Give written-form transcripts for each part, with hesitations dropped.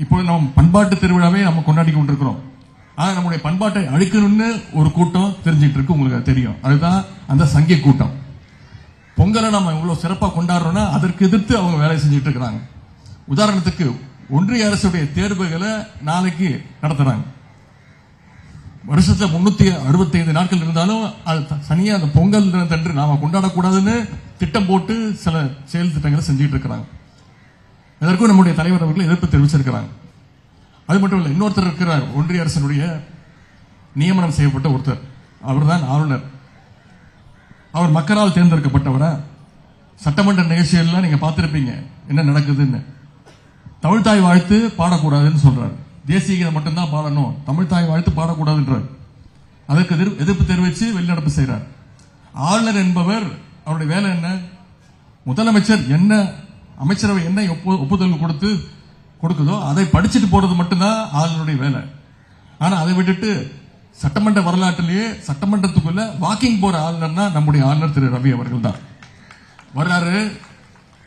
இப்போ நம்ம பண்பாட்டு திருவிழாவே நம்ம கொண்டாடி கொண்டிருக்கிறோம். ஆனா நம்முடைய பண்பாட்டை அழிக்கணும்னு ஒரு கூட்டம் தெரிஞ்சிட்டு இருக்கு, உங்களுக்கு தெரியும். அதுதான் அந்த சங்கிய கூட்டம். பொங்கலை நம்ம இவ்வளவு சிறப்பாக கொண்டாடுறோம்னா அதற்கு எதிர்த்து அவங்க வேலை செஞ்சுட்டு இருக்கிறாங்க. உதாரணத்துக்கு ஒன்றிய அரசுடைய தேர்வுகளை நாளைக்கு நடத்துறாங்க. வருஷத்துல 365 நாட்கள் இருந்தாலும் அது தனியா அந்த பொங்கல் தினத்தன்று நாம கொண்டாடக்கூடாதுன்னு திட்டம் போட்டு சில செயல் திட்டங்களை செஞ்சுட்டு இருக்கிறாங்க. இதற்கும் நம்முடைய தலைவர் அவர்கள் எதிர்ப்பு தெரிவிச்சிருக்கிறாங்க. அது மட்டும் இல்ல, இன்னொருத்தர் இருக்கிறார், ஒன்றிய அரசினுடைய நியமனம் செய்யப்பட்ட ஒருத்தர். அவர் தான் ஆளுநர். அவர் மக்களால் தேர்ந்தெடுக்கப்பட்டவரா? சட்டமன்ற நிகழ்ச்சிகள்லாம் நீங்க பார்த்திருப்பீங்க என்ன நடக்குதுன்னு. தமிழ்தாய் வாழ்த்து பாடக்கூடாதுன்னு சொல்றாரு. தேசிய கீதம் மட்டும்தான் பாடணும், தமிழ்தாய் வாழ்த்து பாடக்கூடாதுன்றார். அதற்கு எதிர்ப்பு தெரிவித்து வெளிநடப்பு செய்கிறார். ஆளுநர் என்பவர் அவருடைய வேலை என்ன? முதலமைச்சர் என்ன, அமைச்சரவை என்ன ஒப்புதல் கொடுக்குதோ அதை படிச்சுட்டு போறது மட்டும்தான் ஆளுநருடைய வேலை. ஆனா அதை விட்டுட்டு சட்டமன்ற வரலாற்றிலேயே சட்டமன்றத்துக்குள்ள வாக்கிங் போற ஆளுநர்னா நம்முடைய ஆளுநர் திரு ரவி அவர்கள் தான். வர்றாரு,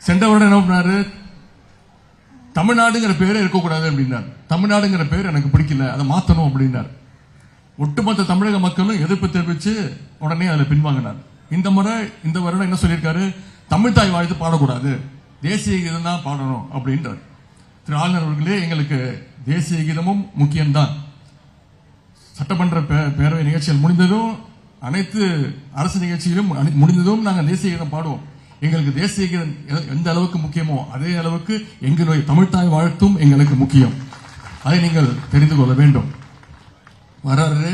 சென்ற வருடம் என்ன பண்ணாரு, தமிழ்நாடுங்கிற பேரே இருக்கக்கூடாது அப்படின்னார். தமிழ்நாடுங்கிற பேர் எனக்கு பிடிக்கல, அதை மாத்தணும் அப்படின்னார். ஒட்டுமொத்த தமிழக மக்களும் எதிர்ப்பு தெரிவிச்சு உடனே அதுல பின்வாங்கினார். இந்த வருடம் என்ன சொல்லியிருக்காரு, தமிழ்தாய் வாழ்த்து பாடக்கூடாது, தேசிய கீதம் தான் பாடணும் அப்படின்றார். திரு ஆளுநர் அவர்களே, எங்களுக்கு தேசிய கீதமும் முக்கியம்தான். சட்டமன்ற பேரவை நிகழ்ச்சிகள் முடிந்ததும், அனைத்து அரசு நிகழ்ச்சியிலும் முடிந்ததும் நாங்கள் தேசிய கீதம் பாடுவோம். எங்களுக்கு தேசிய கீதம் எந்த அளவுக்கு முக்கியமோ அதே அளவுக்கு எங்களுடைய தமிழ்தாய் வாழ்த்தும் எங்களுக்கு முக்கியம். அதை நீங்கள் தெரிந்து கொள்ள வேண்டும். வர்றாரு,